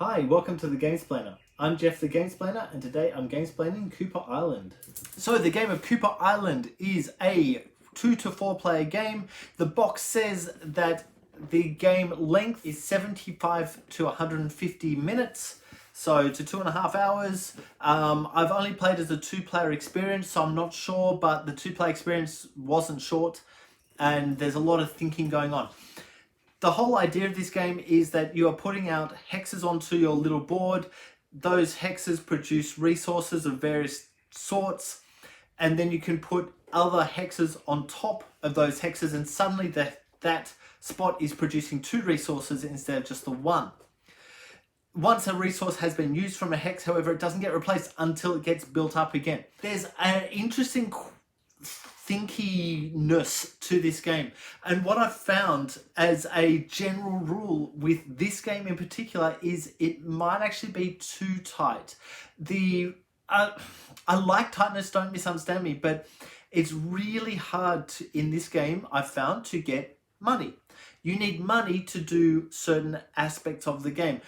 Hi, welcome to the Gamesplainer. I'm Jeff the Gamesplainer, and today I'm gamesplaining Cooper Island. So the game of Cooper Island is a 2 to 4 player game. The box says that the game length is 75 to 150 minutes, so to 2.5 hours. I've only played as a 2-player experience, so I'm not sure, but the 2-player experience wasn't short, and there's a lot of thinking going on. The whole idea of this game is that you are putting out hexes onto your little board. Those hexes produce resources of various sorts, and then you can put other hexes on top of those hexes, and suddenly that spot is producing 2 resources instead of just the 1. Once a resource has been used from a hex, however, it doesn't get replaced until it gets built up again. There's an interesting thinkiness to this game, and what I've found as a general rule with this game in particular is it might actually be too tight. I like tightness, don't misunderstand me, but it's really hard in this game, I've found, to get money. You need money to do certain aspects of the game,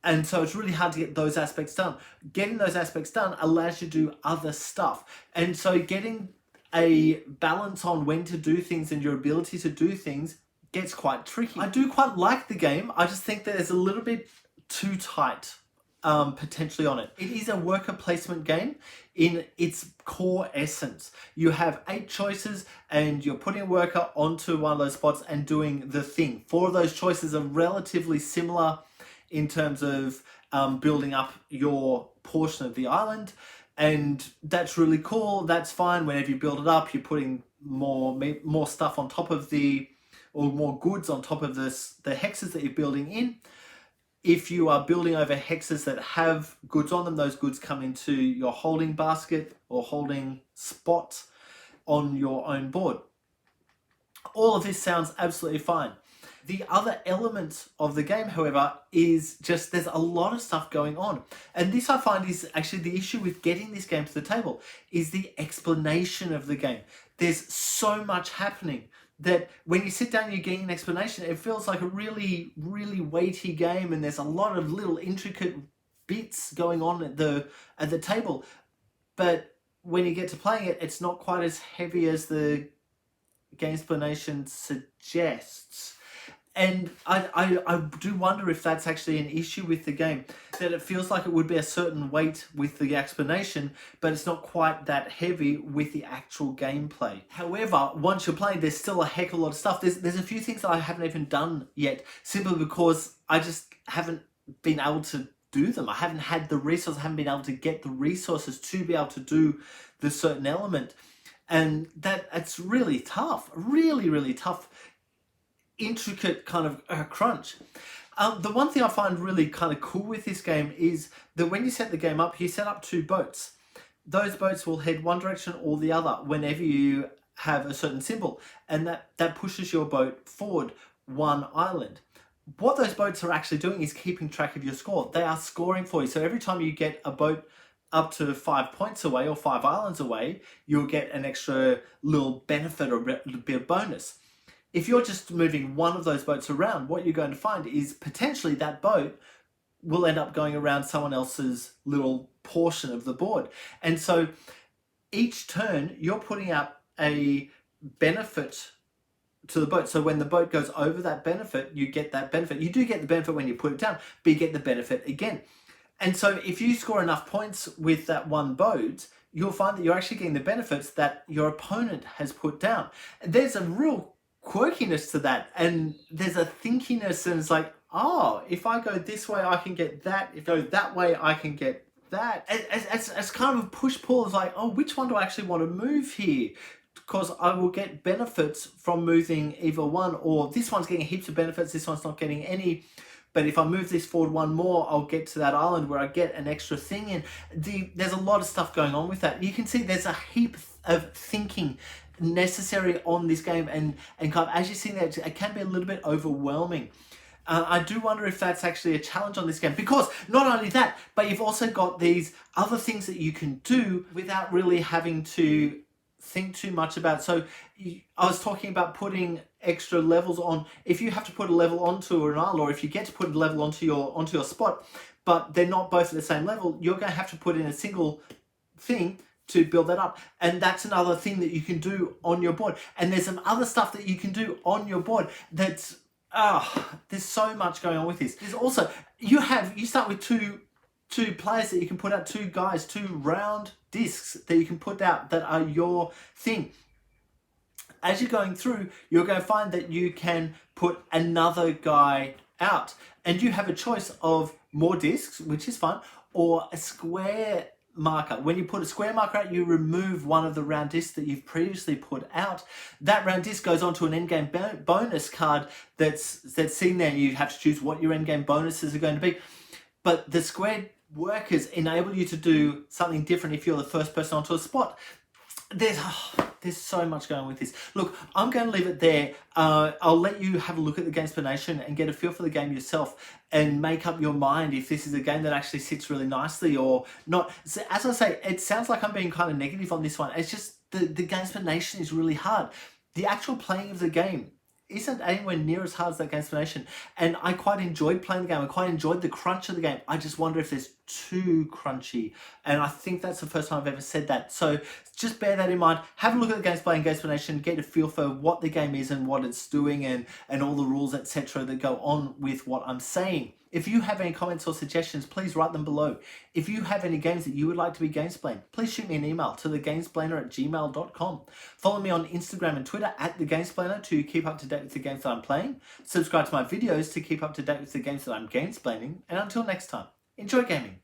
and so it's really hard to get those aspects done. Getting those aspects done allows you to do other stuff, and so getting a balance on when to do things and your ability to do things gets quite tricky. I do quite like the game. I just think that it's a little bit too tight potentially on it. It is a worker placement game in its core essence. You have 8 choices and you're putting a worker onto one of those spots and doing the thing. 4 of those choices are relatively similar in terms of building up your portion of the island. And that's really cool. That's fine. Whenever you build it up, you're putting more stuff on top of or more goods on top of the hexes that you're building in. If you are building over hexes that have goods on them, those goods come into your holding basket or holding spot on your own board. All of this sounds absolutely fine. The other element of the game, however, is just there's a lot of stuff going on. And this I find is actually the issue with getting this game to the table, is the explanation of the game. There's so much happening that when you sit down and you're getting an explanation, it feels like a really, really weighty game, and there's a lot of little intricate bits going on at the table. But when you get to playing it, it's not quite as heavy as the Gamesplanation suggests. And I do wonder if that's actually an issue with the game, that it feels like it would be a certain weight with the explanation, but it's not quite that heavy with the actual gameplay. However, once you're playing, there's still a heck of a lot of stuff. There's a few things that I haven't even done yet, simply because I just haven't been able to do them. I haven't had the resources, I haven't been able to get the resources to be able to do the certain element. And it's really tough, really, really tough. Intricate kind of crunch. The one thing I find really kind of cool with this game is that when you set the game up, you set up 2 boats. Those boats will head one direction or the other whenever you have a certain symbol, and that pushes your boat forward one island. What those boats are actually doing is keeping track of your score. They are scoring for you. So every time you get a boat up to 5 points away or 5 islands away, you'll get an extra little benefit or a little bit of bonus. If you're just moving one of those boats around, what you're going to find is potentially that boat will end up going around someone else's little portion of the board. And so each turn, you're putting out a benefit to the boat. So when the boat goes over that benefit, you get that benefit. You do get the benefit when you put it down, but you get the benefit again. And so if you score enough points with that one boat, you'll find that you're actually getting the benefits that your opponent has put down. There's a real quirkiness to that, and there's a thinkiness, and it's like, oh, if I go this way I can get that, if I go that way I can get that. It's kind of a push-pull. It's like, oh, which one do I actually want to move here? Because I will get benefits from moving either one, or this one's getting heaps of benefits, this one's not getting any. But if I move this forward one more, I'll get to that island where I get an extra thing in. There's a lot of stuff going on with that. You can see there's a heap of thinking necessary on this game, and kind of, as you see there, it can be a little bit overwhelming. I do wonder if that's actually a challenge on this game, because not only that, but you've also got these other things that you can do without really having to think too much about. So I was talking about putting extra levels on. If you have to put a level onto an isle, or if you get to put a level onto your spot, but they're not both at the same level, you're going to have to put in a single thing to build that up. And that's another thing that you can do on your board. And there's some other stuff that you can do on your board that's, there's so much going on with this. There's also, you start with two players that you can put out, two guys, two round discs that you can put out that are your thing. As you're going through, you're going to find that you can put another guy out, and you have a choice of more discs, which is fun, or a square marker. When you put a square marker out, you remove one of the round discs that you've previously put out. That round disc goes onto an endgame bonus card that's seen there. You have to choose what your endgame bonuses are going to be. But the square workers enable you to do something different if you're the first person onto a spot. There's so much going on with this. Look, I'm going to leave it there. I'll let you have a look at the Gamesplanation and get a feel for the game yourself and make up your mind if this is a game that actually sits really nicely or not. So, as I say, it sounds like I'm being kind of negative on this one. It's just the Gamesplanation is really hard. The actual playing of the game isn't anywhere near as hard as that Gamesplanation. And I quite enjoyed playing the game. I quite enjoyed the crunch of the game. I just wonder if it's too crunchy. And I think that's the first time I've ever said that. So just bear that in mind. Have a look at the Gamesplay and Gamesplanation. Get a feel for what the game is and what it's doing and all the rules, etc. that go on with what I'm saying. If you have any comments or suggestions, please write them below. If you have any games that you would like to be Gamesplained, please shoot me an email to thegamesplainer@gmail.com. Follow me on Instagram and Twitter @thegamesplainer to keep up to date with the games that I'm playing. Subscribe to my videos to keep up to date with the games that I'm gamesplaining. And until next time, enjoy gaming.